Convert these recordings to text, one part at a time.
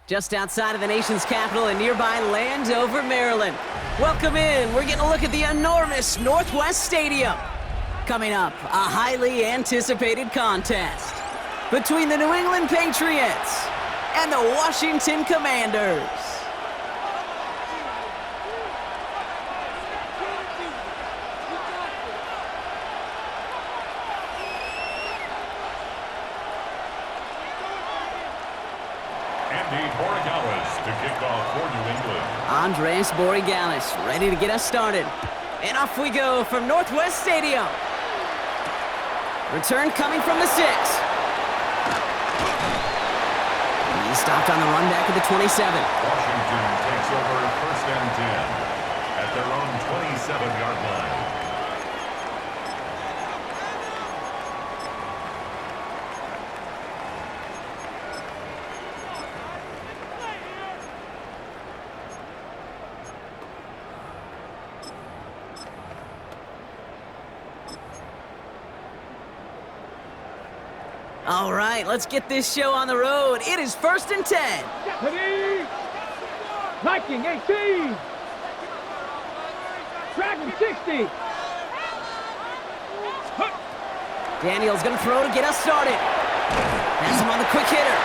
Just outside of the nation's capital in nearby Landover, Maryland. Welcome in. We're getting a look at the enormous Northwest Stadium. Coming up, a highly anticipated contest between the New England Patriots and the Washington Commanders. To kick off for New England. Andres Borregales ready to get us started. And off we go from Northwest Stadium. Return coming from the 6. He stopped on the run back at the 27. Washington takes over 1st and 10 at their own 27-yard line. All right, let's get this show on the road. It is 1st and 10. Viking 18. Dragon 60. Daniel's going to throw to get us started. Has him on the quick hitter.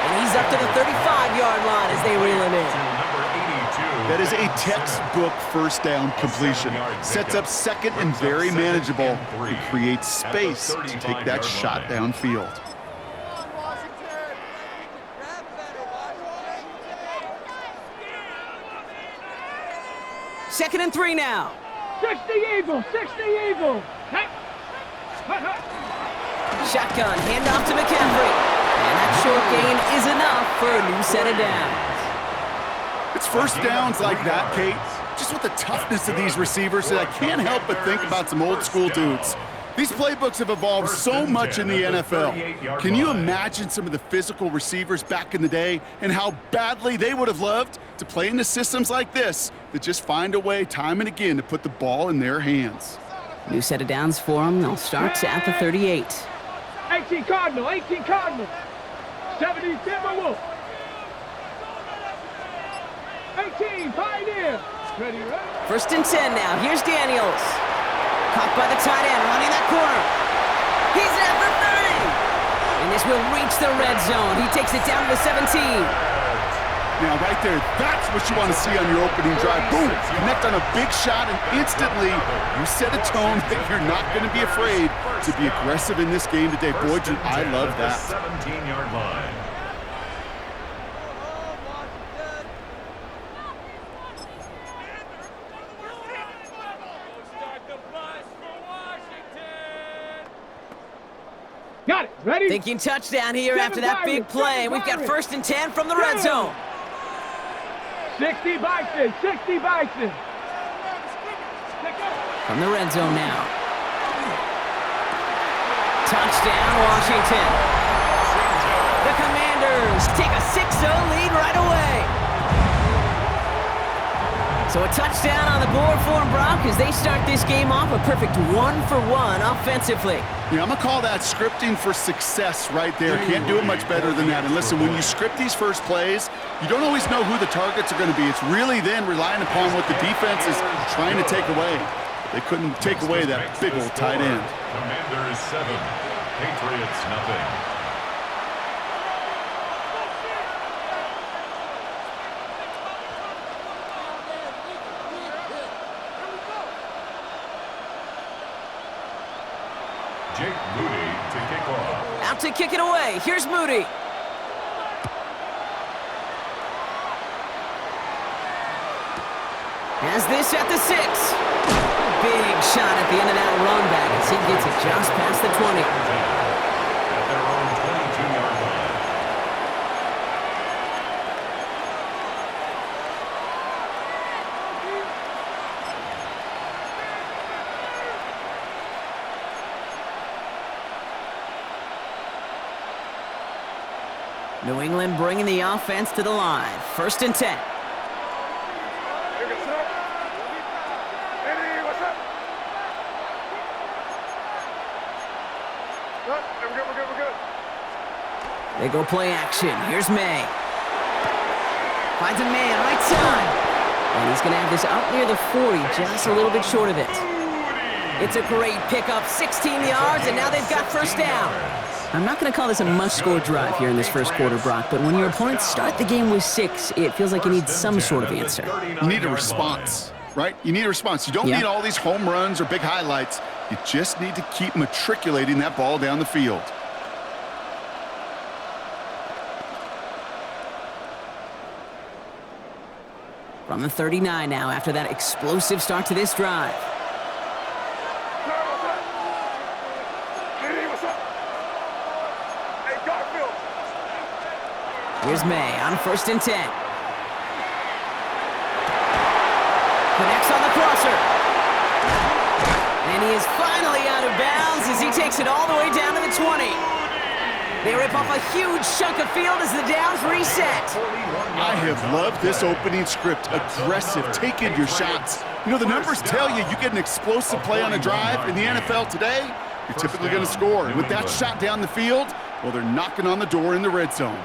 And he's up to the 35-yard line as they reel him in. That is a textbook first down completion. Sets up second and very manageable. It creates space to take that shot downfield. Second and 3 now. 60 Eagles, 60 Eagles. Shotgun, handoff to McCaffrey. And that short gain is enough for a new set of downs. It's first downs like that, Kate, just with the toughness of these receivers that I can't help but think about some old school dudes. These playbooks have evolved so much in the NFL. Can you imagine some of the physical receivers back in the day and how badly they would have loved to play in the systems like this that just find a way time and again to put the ball in their hands? New set of downs for them. They'll start at the 38. 18 Cardinal, 18 Cardinal. 70 Timberwolf. 18 Pioneer. Ready, right? 1st and 10 now. Here's Daniels. Caught by the tight end, running that corner. He's at the 30. And this will reach the red zone. He takes it down to the 17. Now, right there, that's what you want to see on your opening drive. Boom! Connect on a big shot, and instantly you set a tone that you're not going to be afraid to be aggressive in this game today. Boy, I love that. 17-yard line. Got it. Ready? Thinking touchdown here after that big play. We've got 1st and 10 from the red zone. 60 Bison, 60 Bison. From the red zone now. Touchdown, Washington. The Commanders take a 6-0 lead right away. So a touchdown on the board for them, Brock, as they start this game off a perfect 1-for-1 offensively. Yeah, I'm going to call that scripting for success right there. Can't do it much better than that. And listen, when you script these first plays, you don't always know who the targets are going to be. It's really then relying upon what the defense is trying to take away. They couldn't take away that big old tight end. Commanders 7, Patriots nothing. Jake Moody to kick off. Out to kick it away. Here's Moody. Has this at the 6. Big shot at the end of that run back as he gets it just past the 20. At their own 22-yard line. New England bringing the offense to the line. 1st and 10. They go play action. Here's May. Finds a man, right side. And he's going to have this up near the 40, just a little bit short of it. It's a great pickup, 16 yards, and now they've got first down. I'm not going to call this a must-score drive here in this first quarter, Brock, but when your opponents start the game with 6, it feels like you need some sort of answer. You need a response, right? You need a response. You don't need all these home runs or big highlights. You just need to keep matriculating that ball down the field. From the 39 now after that explosive start to this drive. Here's May on 1st and 10. Connects on the crosser. And he is finally out of bounds as he takes it all the way down to the 20. They rip off a huge chunk of field as the downs reset. I have loved this opening script. Aggressive, taking your shots. You know, the numbers tell you get an explosive play on a drive in the NFL today, you're typically going to score. And with that shot down the field, well, they're knocking on the door in the red zone.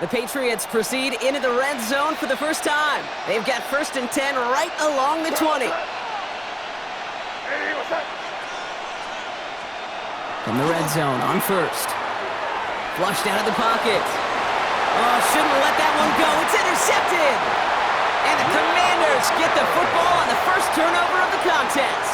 The Patriots proceed into the red zone for the first time. They've got 1st and 10 right along the 20. From the red zone on 1st. Flushed out of the pocket. Oh, shouldn't let that one go. It's intercepted. And the Commanders get the football on the first turnover of the contest.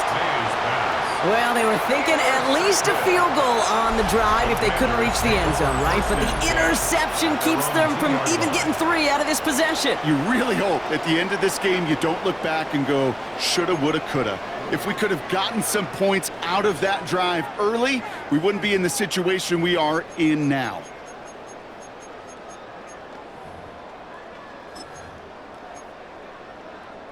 Well, they were thinking at least a field goal on the drive if they couldn't reach the end zone, right? But the interception keeps them from even getting 3 out of this possession. You really hope at the end of this game you don't look back and go, shoulda, woulda, coulda. If we could have gotten some points out of that drive early, we wouldn't be in the situation we are in now.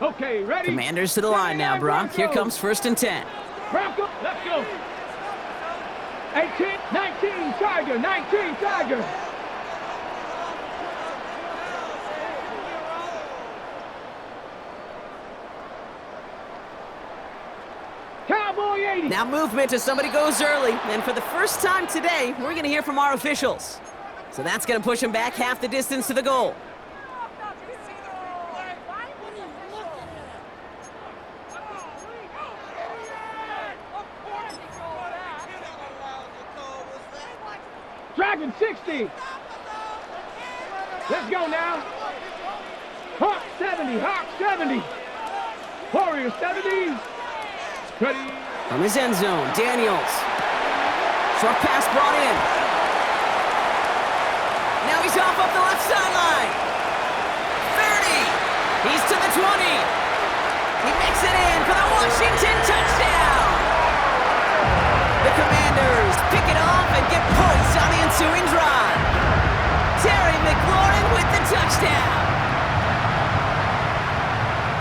Okay, ready? Commanders to the line now, Brock. Here comes 1st and 10. Bronco, let's go. 18, 19, Tiger, 19, Tiger. Cowboy 80. Now movement as somebody goes early. And for the first time today, we're going to hear from our officials. So that's going to push them back half the distance to the goal. Dragon 60. Let's go now. Hawk 70, Hawk 70. Warrior 70. Ready. From his end zone, Daniels. Short pass brought in. Now he's off up the left sideline. 30. He's to the 20. He makes it in for the Washington touchdown. The Commanders pick it off and get points on the ensuing drive. Terry McLaurin with the touchdown.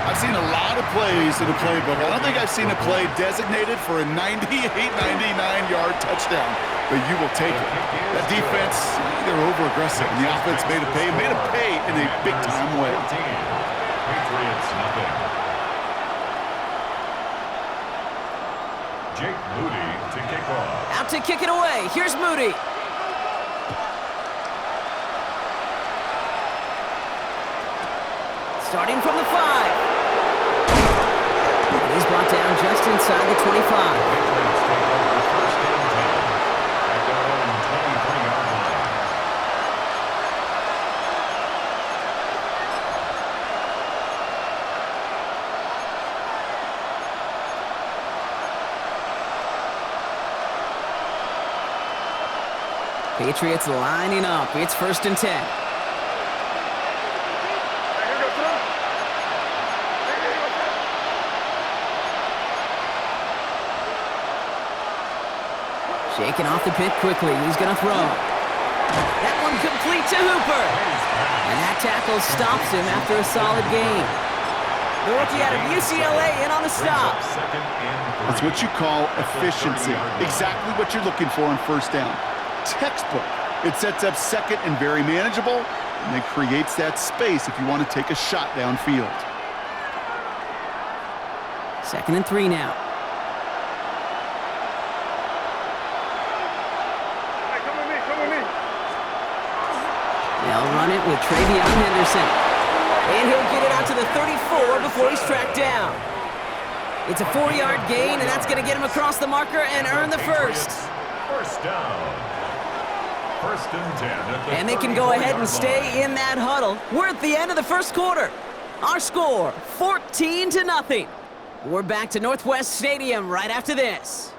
I've seen a lot of plays in the playbook. I don't think I've seen a play designated for a 99-yard touchdown, but you will take it. That defense, they're over-aggressive, and the offense made a pay in a big-time way. Patriots nothing. Jake Moody to kick off. Out to kick it away. Here's Moody. Starting from the 5. And he's brought down just inside the 25. Patriots take over 1st and 10 at their own 23-yard line. Patriots lining up. It's 1st and 10. Shaking off the pit quickly. He's going to throw. That one complete to Hooper. And that tackle stops him after a solid gain. The rookie out of UCLA in on the stop. That's what you call efficiency. Exactly what you're looking for on 1st down. Textbook. It sets up 2nd and very manageable, and it creates that space if you want to take a shot downfield. 2nd and 3 now. They'll run it with Travion Henderson. And he'll get it out to the 34 before he's tracked down. It's a 4-yard gain, and that's going to get him across the marker and earn the first. First down. First and 10 at the And they can go ahead and 34-yard stay line. in that huddle. We're at the end of the first quarter. Our score, 14-0. We're back to Northwest Stadium right after this.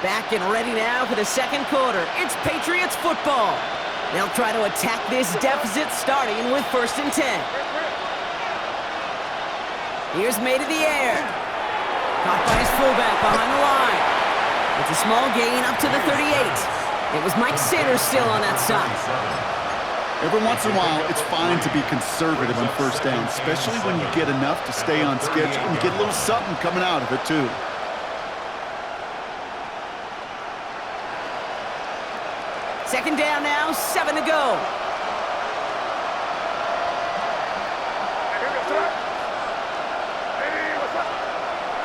Back and ready now for the second quarter. It's Patriots football. They'll try to attack this deficit starting with first and 10. Here's May to the air. Caught by his fullback behind the line. It's a small gain up to the 38. It was Mike Sanders still on that side. Every once in a while, it's fine to be conservative on first down, especially when you get enough to stay on schedule and get a little something coming out of it, too. Second down now, 7 to go.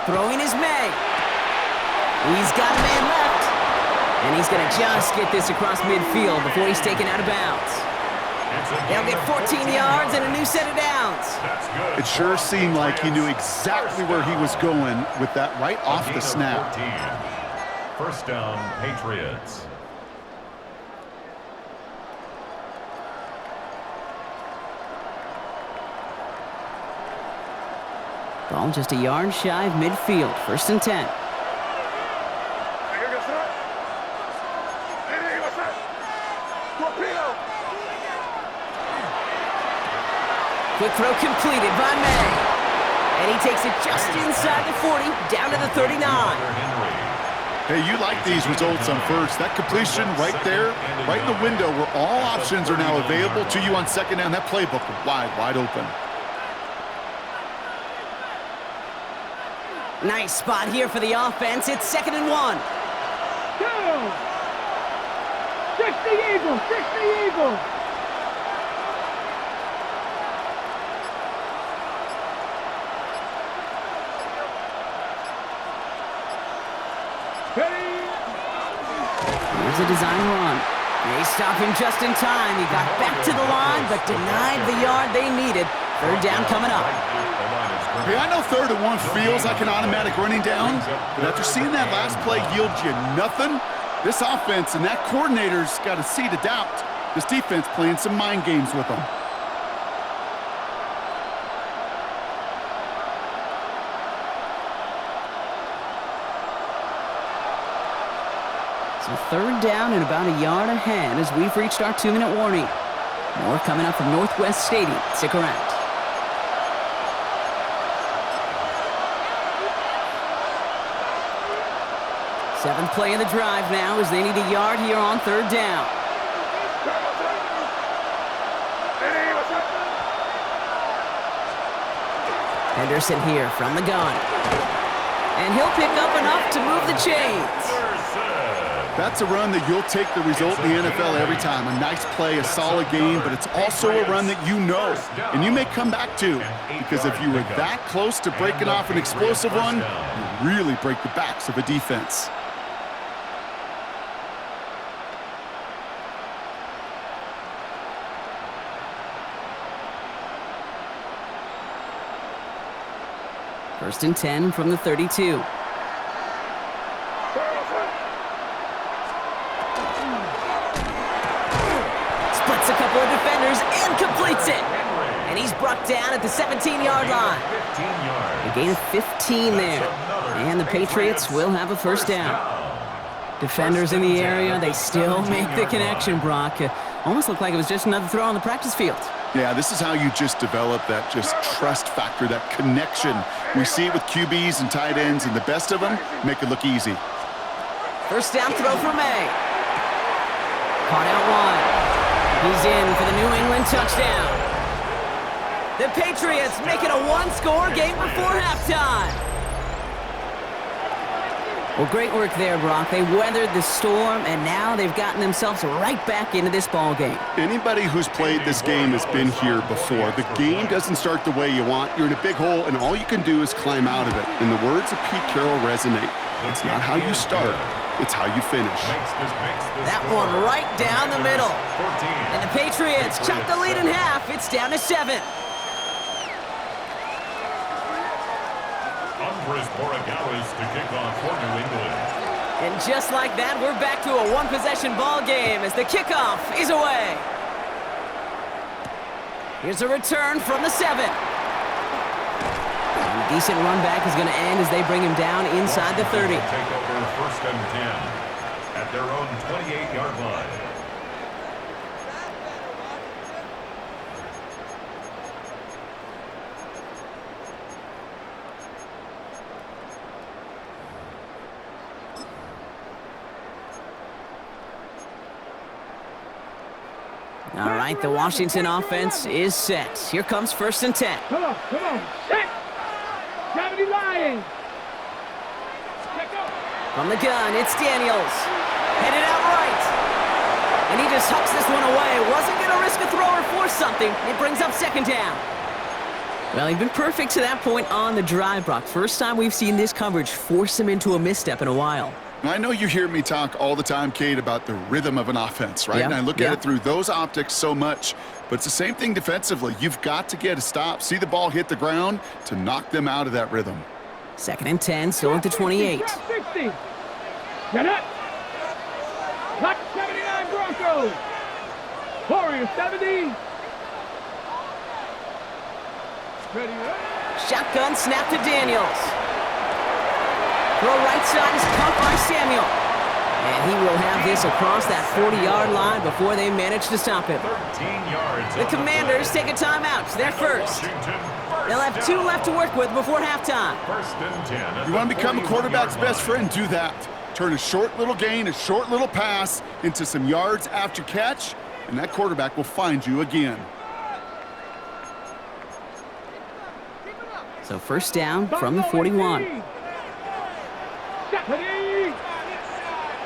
Throwing is May. He's got a man left. And he's going to just get this across midfield before he's taken out of bounds. They'll get 14 yards and a new set of downs. It sure seemed like he knew exactly where he was going with that right off the snap. 14. First down, Patriots. Ball just a yard shy of midfield. First and 10. Quick throw completed by May. And he takes it just inside the 40, down to the 39. Hey, you like these results on first. That completion right there, right in the window where all options are now available to you on second down. That playbook wide open. Nice spot here for the offense. It's 2nd and 1. Go! 60 Eagles! 60 Eagles! Here's a design run. They stop him just in time. He got back to the line, but denied the yard they needed. Third down coming up. Hey, I know 3rd and 1 feels like an automatic running down, but after seeing that last play yield you nothing, this offense and that coordinator's got a seed of doubt. This defense playing some mind games with them. So third down and about a yard ahead as we've reached our 2-minute warning. More coming up from Northwest Stadium. Stick around. Seventh play of the drive now as they need a yard here on third down. Henderson here from the gun. And he'll pick up enough to move the chains. That's a run that you'll take the result in the NFL every time. A nice play, a solid game, but it's also a run that you know and you may come back to, because if you were that close to breaking off an explosive one, you really break the backs of a defense. First and 10 from the 32. Splits a couple of defenders and completes it. And he's brought down at the 17-yard line. A gain of 15 there. And the Patriots will have a first down. Defenders in the area, they still make the connection, Brock. Almost looked like it was just another throw on the practice field. Yeah, this is how you just develop that just trust factor, that connection. We see it with QBs and tight ends, and the best of them make it look easy. First down throw for May. Caught out one. He's in for the New England touchdown. The Patriots make it a one-score game before halftime. Well, great work there, Brock. They weathered the storm, and now they've gotten themselves right back into this ball game. Anybody who's played this game has been here before. The game doesn't start the way you want. You're in a big hole, and all you can do is climb out of it. And the words of Pete Carroll resonate. It's not how you start, it's how you finish. That one right down the middle. And the Patriots chop the lead in half. It's down to 7. Andres Borregales to kick off for New England. And just like that, we're back to a one-possession ball game as the kickoff is away. Here's a return from the 7. And a decent run back is going to end as they bring him down inside the 30. Take over 1st and 10 at their own 28-yard line. All right, the Washington offense is set. Here comes 1st and 10. Come on, set. 70 Lions. From the gun, it's Daniels. Headed out right. And he just hucks this one away. Wasn't going to risk a throw or force something. It brings up 2nd down. Well, he's been perfect to that point on the drive, Brock. First time we've seen this coverage force him into a misstep in a while. I know you hear me talk all the time, Kate, about the rhythm of an offense, right? Yeah, And I look at it through those optics so much, but it's the same thing defensively. You've got to get a stop, see the ball hit the ground to knock them out of that rhythm. 2nd and 10, still at the 28. 60. Get up. Clock 79 Broncos. Warriors 70. Ready, Shotgun snap to Daniels. Throw right side is caught by Samuel. And he will have this across that 40-yard line before they manage to stop him. 13 yards. The Commanders take a timeout. They're first. They'll have 2 left to work with before halftime. 1st and 10. You want to become a quarterback's best friend? Do that. Turn a short little gain, a short little pass into some yards after catch, and that quarterback will find you again. So 1st down from the 41.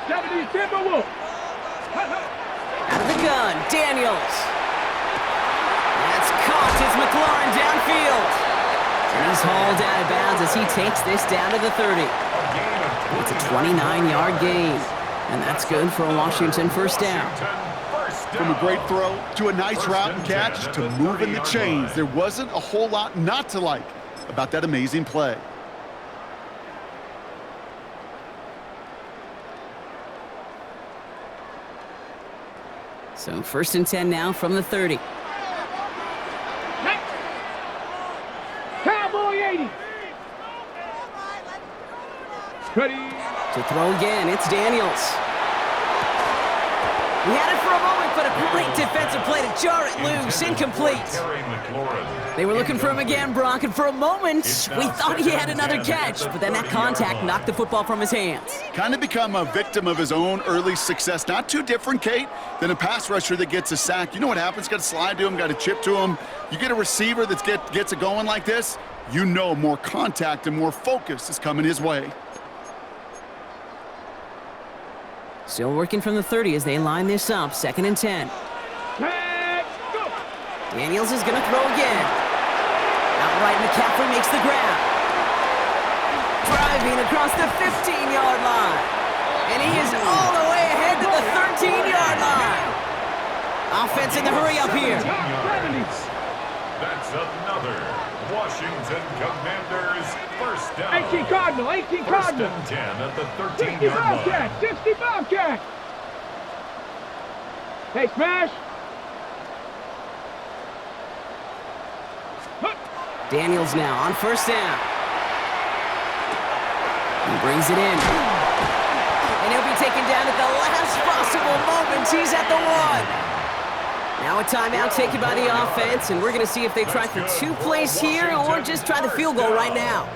70 Timberwolves. Out of the gun, Daniels. That's caught as McLaurin downfield. And he's hauled out of bounds as he takes this down to the 30. It's a 29-yard gain. And that's good for a Washington 1st down. From a great throw to a nice route and catch to moving the chains, there wasn't a whole lot not to like about that amazing play. So 1st and 10 now from the 30. Cowboy 80. Ready. To throw again, it's Daniels. He had it for a moment, but a great defensive play to jar it loose. Incomplete. They were looking for him again, Brock, and for a moment, we thought he had another catch, but then that contact knocked the football from his hands. Kind of become a victim of his own early success. Not too different, Kate, than a pass rusher that gets a sack. You know what happens? Got to slide to him, got to chip to him. You get a receiver that gets it going like this, you know more contact and more focus is coming his way. Still working from the 30 as they line this up, 2nd and 10. Daniels is going to throw again. Outright McCaffrey makes the grab. Driving across the 15-yard line. And he is all the way ahead to the 13-yard line. Offense in the hurry up here. That's another Washington Commanders 1st down. 18 Cardinal, 18 Cardinal. 1st and 10 at the 60 13-yard line. Bobcat, 60 Bobcat. Hey, smash. Daniels now on 1st down. He brings it in. And he'll be taken down at the last possible moment. He's at the 1. Now a timeout taken by the offense, and we're going to see if they try for 2 plays here or just try the field goal right now.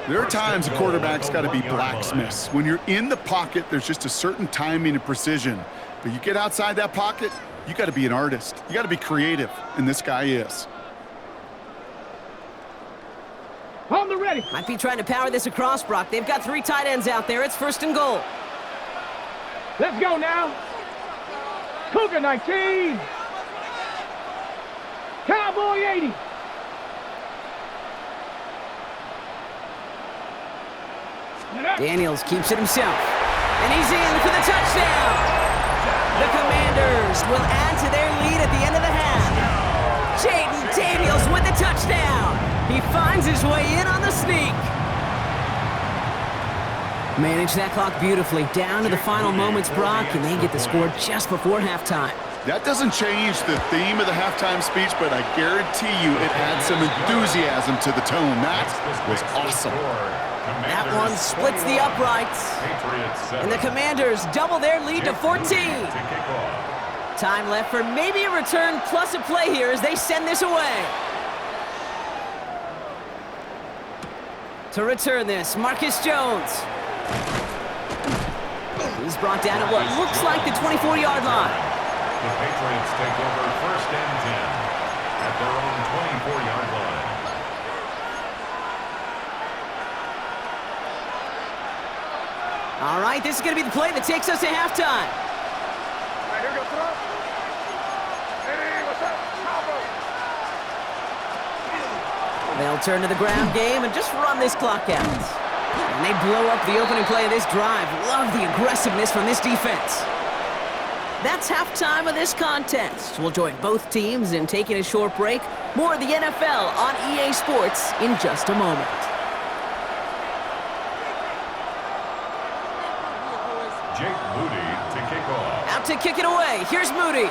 There are times a quarterback's got to be blacksmiths. When you're in the pocket, there's just a certain timing and precision. But you get outside that pocket, you got to be an artist. You got to be creative, and this guy is. On the red. ready. Might be trying to power this across, Brock. They've got 3 tight ends out there. It's 1st and goal. Let's go now. Cougar 19. Cowboy 80. Daniels keeps it himself. And he's in for the touchdown. The Commanders will add to their lead at the end of the half. Jaden Daniels with the touchdown. He finds his way in on the sneak. Manage that clock beautifully. Down to the final moments, Brock, and they get the score just before halftime. That doesn't change the theme of the halftime speech, but I guarantee you it adds some enthusiasm to the tone. That was awesome. That one splits the uprights. And the Commanders double their lead to 14. Time left for maybe a return plus a play here as they send this away. To return this, Marcus Jones. He's brought down at what looks like the 24-yard line. The Patriots take over 1st and 10 at their own 24-yard line. All right, this is going to be the play that takes us to halftime. Here we go, throw. Hey, what's up? They'll turn to the ground game and just run this clock out. And they blow up the opening play of this drive. Love the aggressiveness from this defense. That's halftime of this contest. We'll join both teams in taking a short break. More of the NFL on EA Sports in just a moment. Jake Moody to kick off. Out to kick it away. Here's Moody.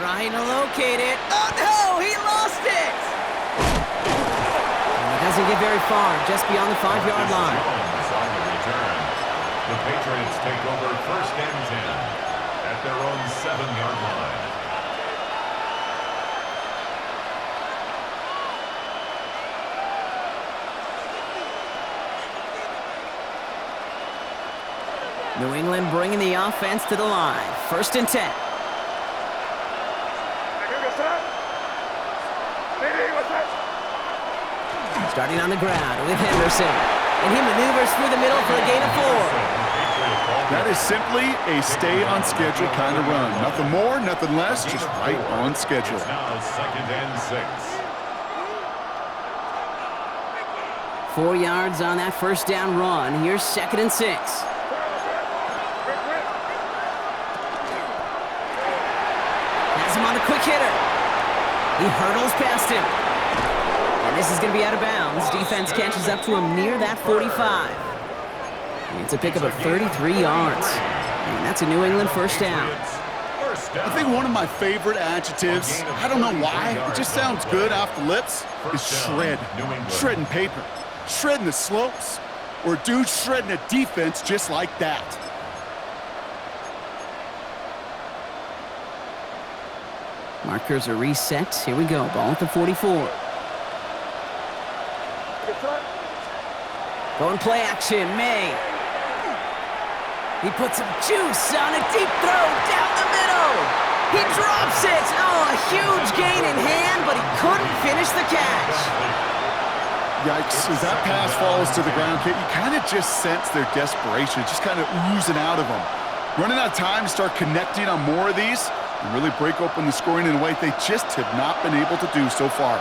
Trying to locate it. Oh, no! He lost it! And he doesn't get very far, just beyond the 5-yard line. On the return. The Patriots take over 1st and 10 at their own 7-yard line. New England bringing the offense to the line. 1st and 10. Starting on the ground with Henderson. And he maneuvers through the middle for a gain of 4. That is simply a stay-on-schedule kind of run. Nothing more, nothing less, just right on schedule. It's now 2nd and 6. 4 yards on that 1st down run. Here's 2nd and 6. Has him on the quick hitter. He hurdles past him. And this is going to be out of bounds. Defense catches up to him near that 45. And it's a pickup of 33 yards. And that's a New England 1st down. I think one of my favorite adjectives, I don't know why, it just sounds good off the lips, is shred. Shredding paper. Shredding the slopes. Or a dude shredding a defense just like that. Markers are reset. Here we go. Ball at the 44. Going play action, May. He puts some juice on a deep throw down the middle. He drops it. Oh, a huge gain in hand, but he couldn't finish the catch. Yikes, as that pass falls to the ground, Kit, you kind of just sense their desperation, just kind of oozing out of them. Running out of time to start connecting on more of these and really break open the scoring in a way they just have not been able to do so far.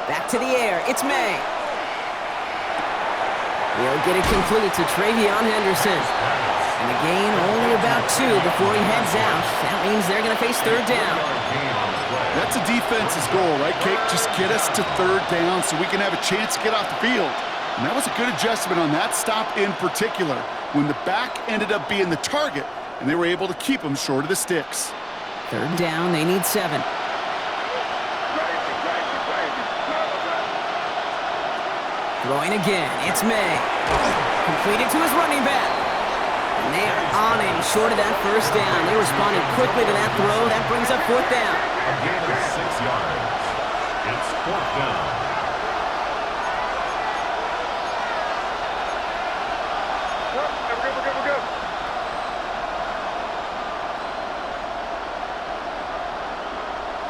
Back to the air, it's May. He'll get it complete to Travion Henderson. And the gain only about 2 before he heads out. That means they're going to face 3rd down. That's a defense's goal, right, Kate? Just get us to 3rd down so we can have a chance to get off the field. And that was a good adjustment on that stop in particular, when the back ended up being the target, and they were able to keep him short of the sticks. 3rd down, they need 7. Throwing again, it's May. Completed to his running back. And they are on him short of that first down. They responded quickly to that throw. That brings up fourth down. A gain of 6 yards. It's fourth down. We're good.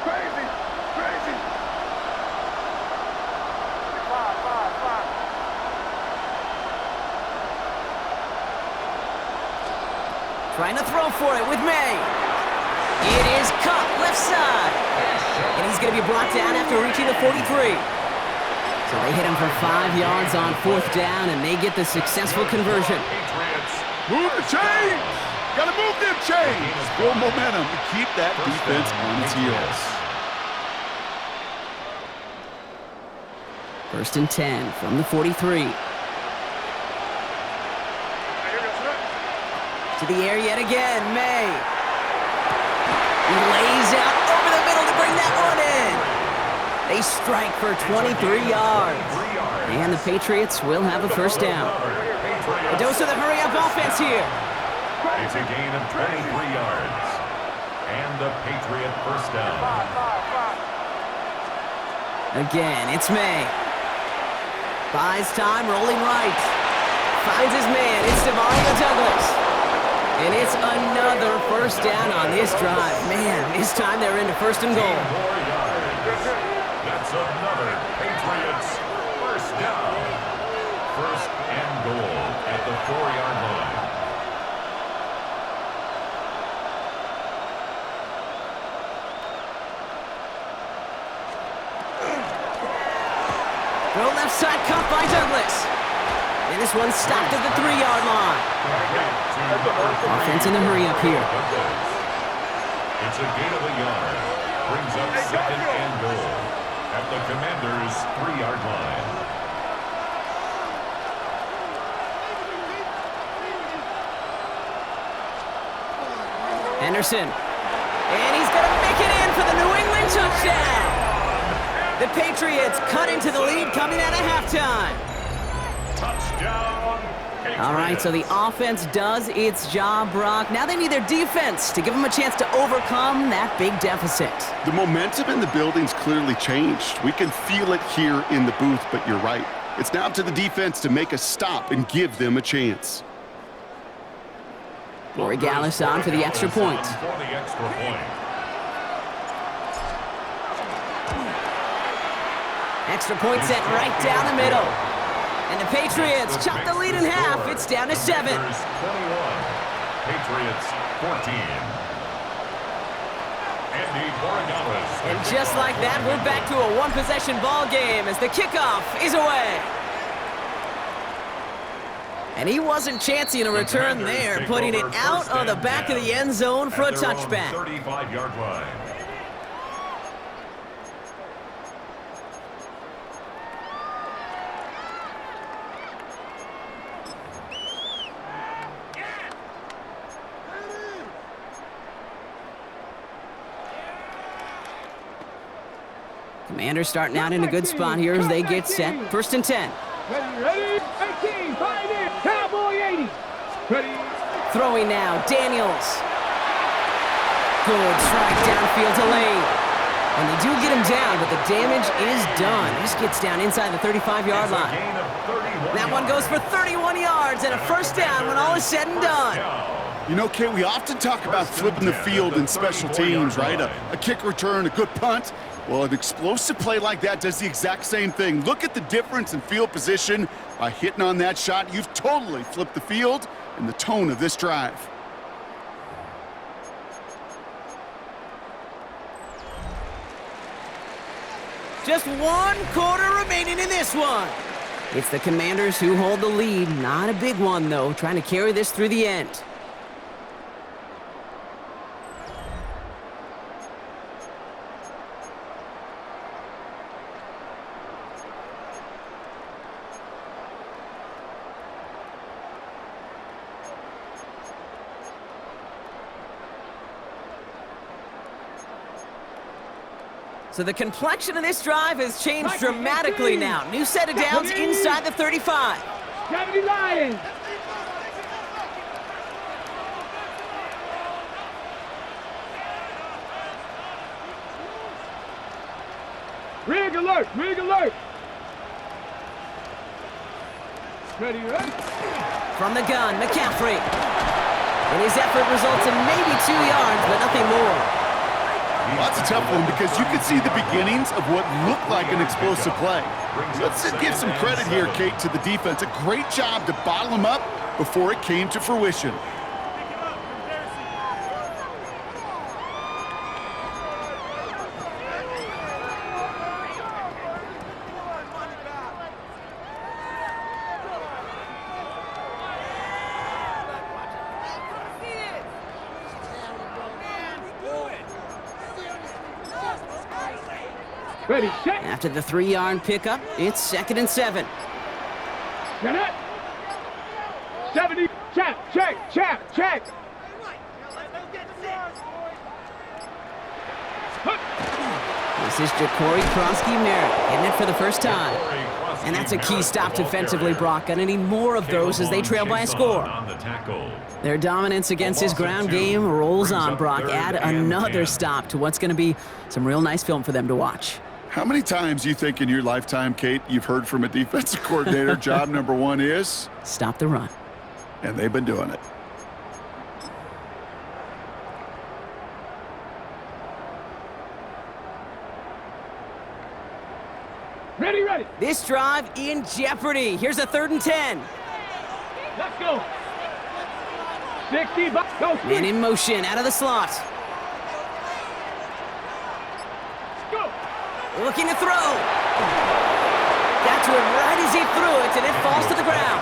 Crazy. 5. Trying to throw for it with May. It is caught left side. And he's going to be brought down after reaching the 43. So they hit him for 5 yards on fourth down, and they get the successful conversion. Patriots. Move the chains! Gotta move them chains! Build momentum to keep that defense on its heels. First and 10 from the 43. To the air yet again, May. He lays out over the middle to bring that one in. They strike for 23 yards. And the Patriots will have a first down. A dose of the hurry-up offense here. It's a gain of 23 yards. And the Patriot first down. Again, it's May. Buys time, rolling right. Finds his man. It's Demario Douglas. And it's another first down on this drive. Man, this time they're into first and goal. 4 yards. That's another Patriots first down. First and goal at the 4-yard line. Throw left side cut by Douglas. And this one stopped at the 3-yard line. Offense in the hurry up here. It's a gain of a yard. Brings up second and goal at the Commanders' 3-yard line. Henderson. And he's going to make it in for the New England touchdown. The Patriots cut into the lead coming out of halftime. Touchdown. Patriots. All right, so the offense does its job, Brock. Now they need their defense to give them a chance to overcome that big deficit. The momentum in the building's clearly changed. We can feel it here in the booth, but you're right. It's now up to the defense to make a stop and give them a chance. Corey Gallis on for the extra point. For the extra point. Extra point set right down the middle. And the Patriots chop the lead in half. It's down to 7. 21. Patriots 14. Andy Borregales. And just like that, we're back to a one-possession ball game as the kickoff is away. And he wasn't chancing a return there, putting it out of the back of the end zone for a touchback. 35-yard line. Commanders starting out in a good spot here as they get set. First and 10. Ready? 18, 5 in. Cowboy 80. Ready? Throwing now, Daniels. Good strike downfield to Lane. And they do get him down, but the damage is done. This gets down inside the 35-yard line. That one goes for 31 yards and a first down when all is said and done. You know, Kate, we often talk about flipping the field in special teams, right? A kick return, a good punt. Well, an explosive play like that does the exact same thing. Look at the difference in field position. By hitting on that shot, you've totally flipped the field and the tone of this drive. Just 1 quarter remaining in this one. It's the Commanders who hold the lead. Not a big one, though, trying to carry this through the end. So the complexion of this drive has changed dramatically now. New set of downs inside the 35. 70 Lions. Rig alert! Rig alert! Ready, ready? From the gun, McCaffrey. And his effort results in maybe 2 yards, but nothing more. Well, that's a tough one because you can see the beginnings of what looked like an explosive play. Let's give some credit here, Kate, to the defense. A great job to bottle him up before it came to fruition. Ready, set. After the 3-yard pickup, it's 2nd and 7. Get it. 70. Check. This is Ja'Cory Krosky-Merritt hitting it for the first time. And that's a key stop defensively, Brock. Gonna need more of those as they trail by a score. Their dominance against his ground game rolls on, Brock. Add another stop to what's going to be some real nice film for them to watch. How many times you think in your lifetime, Kate, you've heard from a defensive coordinator, job number one is? Stop the run. And they've been doing it. Ready. This drive in jeopardy. Here's a 3rd and 10. Let's go. 60, go. Man in motion, out of the slot. Go. Looking to throw. Got to him right as he threw it, and it falls to the ground.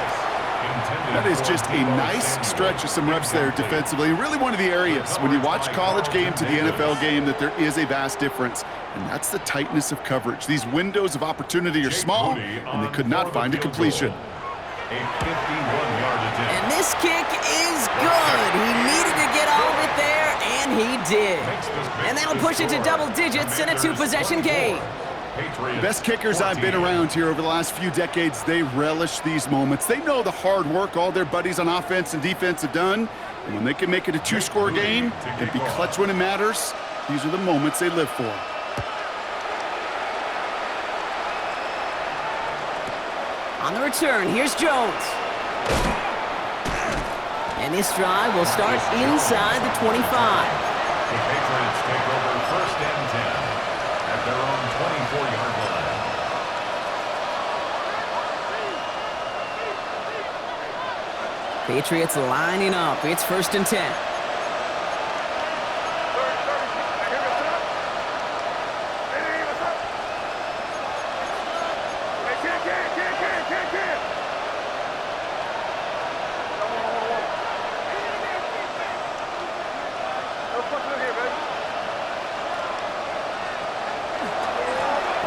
That is just a nice stretch of some reps there defensively. Really one of the areas when you watch college game to the NFL game that there is a vast difference, and that's the tightness of coverage. These windows of opportunity are small, and they could not find a completion. A 51-yard attempt. And this kick is good. He needed to get all of it there, and he did. And that'll push it to double digits in a 2-possession game. The best kickers I've been around here over the last few decades, they relish these moments. They know the hard work all their buddies on offense and defense have done. And when they can make it a 2-score game and be clutch when it matters, these are the moments they live for. On the return, here's Jones. And this drive will start inside the 25. The Patriots take over 1st and 10 at their own 24-yard line. Patriots lining up. It's 1st and 10.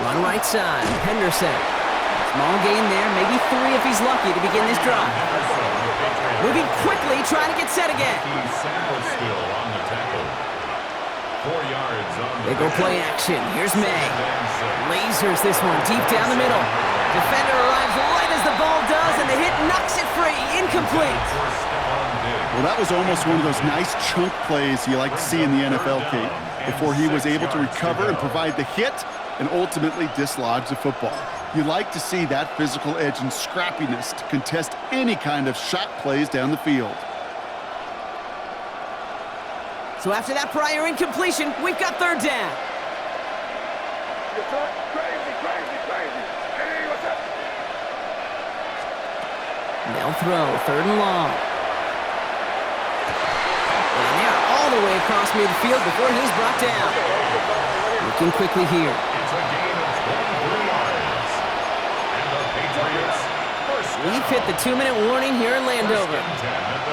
Run right side, Henderson. Small gain there, maybe 3 if he's lucky to begin this drive. Moving quickly, trying to get set again. Still on the tackle. 4 yards on the They go play action. Here's May. Lasers this one deep down the middle. Defender arrives right as the ball does, and the hit knocks it free. Incomplete. Well, that was almost one of those nice chunk plays you like to see in the NFL, Kate, before he was able to recover and provide the hit and ultimately dislodge the football. You like to see that physical edge and scrappiness to contest any kind of shot plays down the field. So after that prior incompletion, we've got 3rd down. Crazy. Hey, what's up? They'll throw 3rd and long. And they're all the way across midfield before he's brought down. Looking quickly here. It's a gain of 23 yards. And the Patriots We've hit the 2-minute warning here in Landover.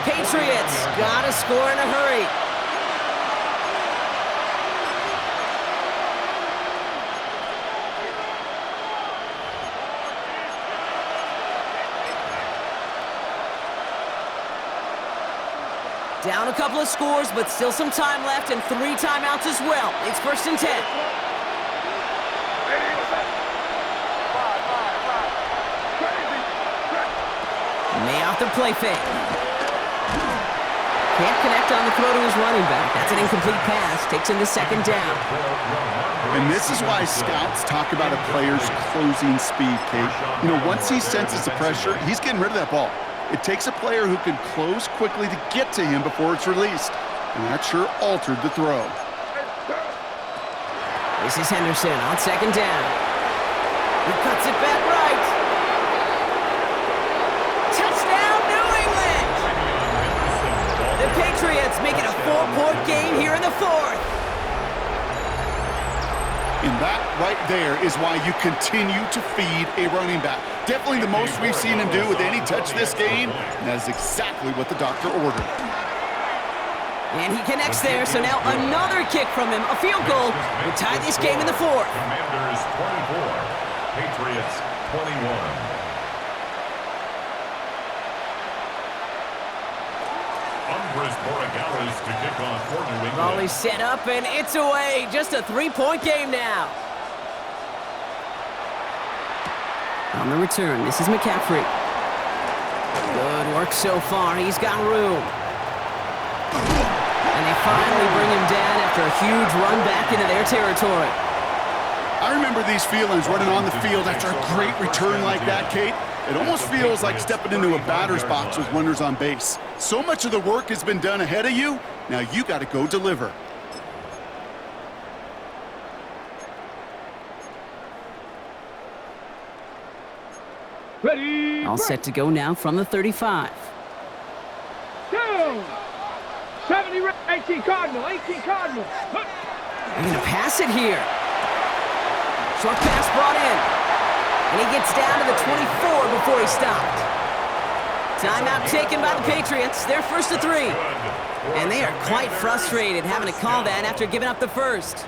Patriots gotta score in a hurry. Down a couple of scores, but still some time left and 3 timeouts as well. It's 1st and 10. May off the play fake. Can't connect left on the throw to his running back. That's an incomplete pass. Takes in the second down. And this is why scouts talk about a player's closing speed, Kate. You know, once he senses the pressure, he's getting rid of that ball. It takes a player who can close quickly to get to him before it's released. And that sure altered the throw. This is Henderson on second down. He cuts it back right. Touchdown, New England! The Patriots make it a 4-point game here in the fourth. And that right there is why you continue to feed a running back. Definitely the most we've seen him do with any touch this game, and that is exactly what the doctor ordered. And he connects there, so now another kick from him, a field goal, will tie this game in the fourth. Commanders 24, Patriots 21. Andres Borregales to kick off for New England. Ball is set up, and it's away. Just a 3-point game now. On the return, this is McCaffrey. Good work so far. He's got room. And they finally bring him down after a huge run back into their territory. I remember these feelings running on the field after a great return like that, Kate. It almost feels like stepping into a batter's box with runners on base. So much of the work has been done ahead of you, now you got to go deliver. Ready. All set to go now from the 35. Down. 70, 18 Cardinal, 18 Cardinal. They're going to pass it here. Short pass brought in. And he gets down to the 24 before he stopped. Timeout taken by the Patriots. They're first to 3. And they are quite frustrated having to call that after giving up the first.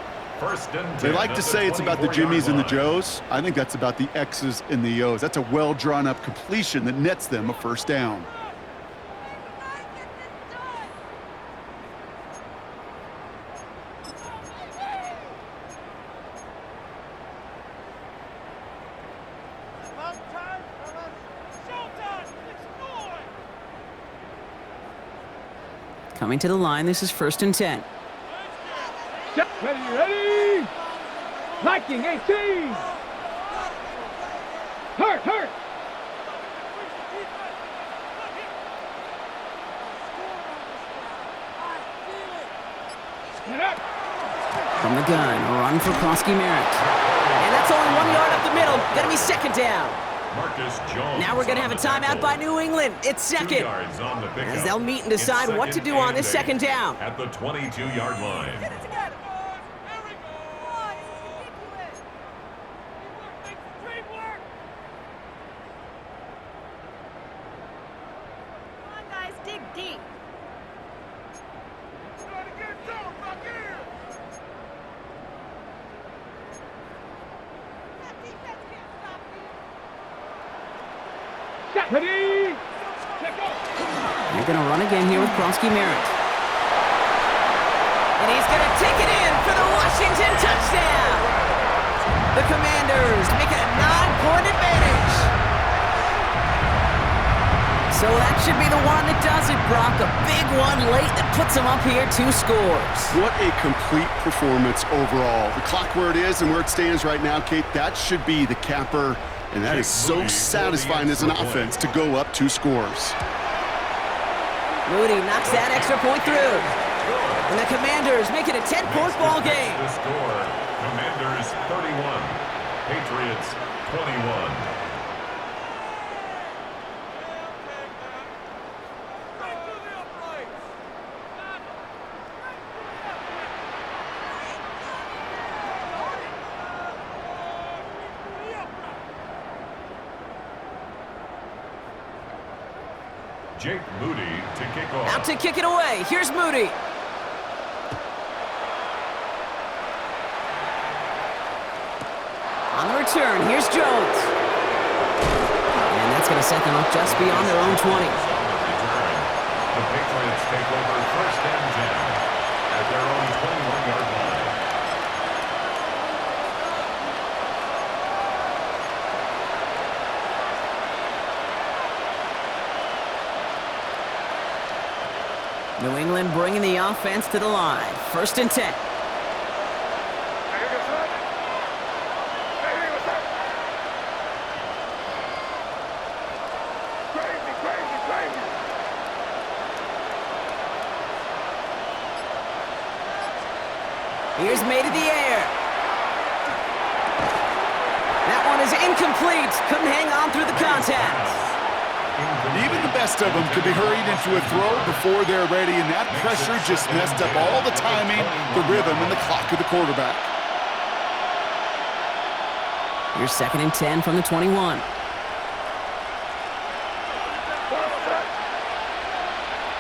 They like to say it's about the Jimmies and the Joes. I think that's about the X's and the O's. That's a well-drawn-up completion that nets them a first down. Coming to the line, this is first and 10. Ready, ready. Liking 18. Hurt. Get up. From the gun, a run for Krosky Merritt. And that's only 1 yard up the middle. Gonna be second down. Marcus Jones. Now we're gonna have a timeout by New England. It's second. As they'll meet and decide what to do on this second down. At the 22-yard line. Dig deep. Ready. They're going to run again here with Krosky Merritt. And he's going to take it in for the Washington touchdown. The Commanders make it a 9-point advantage. So that should be the one that does it, Brock. A big one late that puts them up here 2 scores. What a complete performance overall. The clock where it is and where it stands right now, Kate, that should be the capper. And that is so satisfying as an offense to go up 2 scores. Moody knocks that extra point through. And the Commanders make it a 10-point ball game. The score, Commanders 31, Patriots 21. Jake Moody to kick off. Out to kick it away. Here's Moody. On the return, here's Jones. And that's going to set them up just beyond their own 20. The Patriots take over first and 10 at their own 21-yard line. New England bringing the offense to the line. 1st and 10. Now here goes front. Hey, what's up? Crazy, crazy, crazy. Here's made in the air. That one is incomplete. Couldn't hang on through the contact. Even the best of them could be hurried into a throw before they're ready, and that pressure just messed up all the timing, the rhythm, and the clock of the quarterback. Here's 2nd and 10 from the 21. What's up?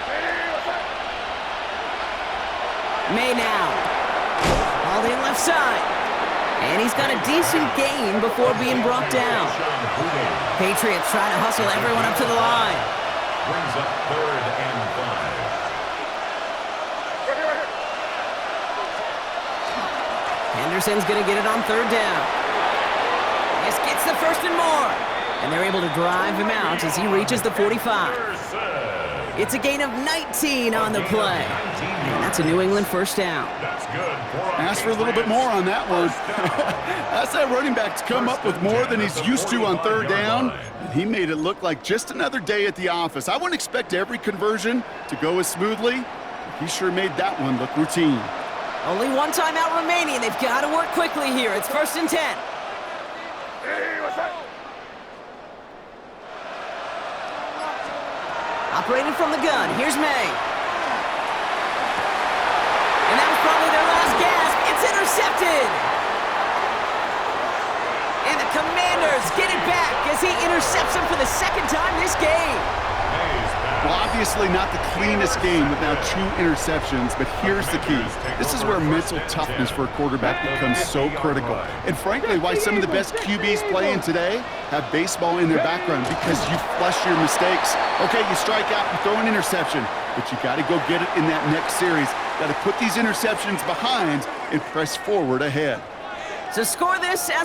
Hey, what's up? May now. Hauled in left side. And he's got a decent gain before being brought down. Patriots trying to hustle everyone up to the line. Brings up 3rd and 5. Right here, right here. Henderson's going to get it on 3rd down. This gets the 1st and more. And they're able to drive him out as he reaches the 45. It's a gain of 19 on the play. And that's a New England 1st down. That's good. Ask for a little bit more on that one. That's that running back to come up with more than he's used to on 3rd down. And he made it look like just another day at the office. I wouldn't expect every conversion to go as smoothly. He sure made that one look routine. Only one timeout remaining. They've got to work quickly here. It's 1st and 10. Hey, what's up? Operating from the gun. Here's May. And that was probably their last gasp. It's intercepted. And the Commanders get it back as he intercepts him for the 2nd time this game. Well, obviously not the cleanest game with now 2 interceptions, but here's the key. This is where mental toughness for a quarterback becomes so critical. And frankly, why some of the best QBs playing today have baseball in their background, because you flush your mistakes. Okay, you strike out and throw an interception, but you got to go get it in that next series. Got to put these interceptions behind and press forward ahead. To score this as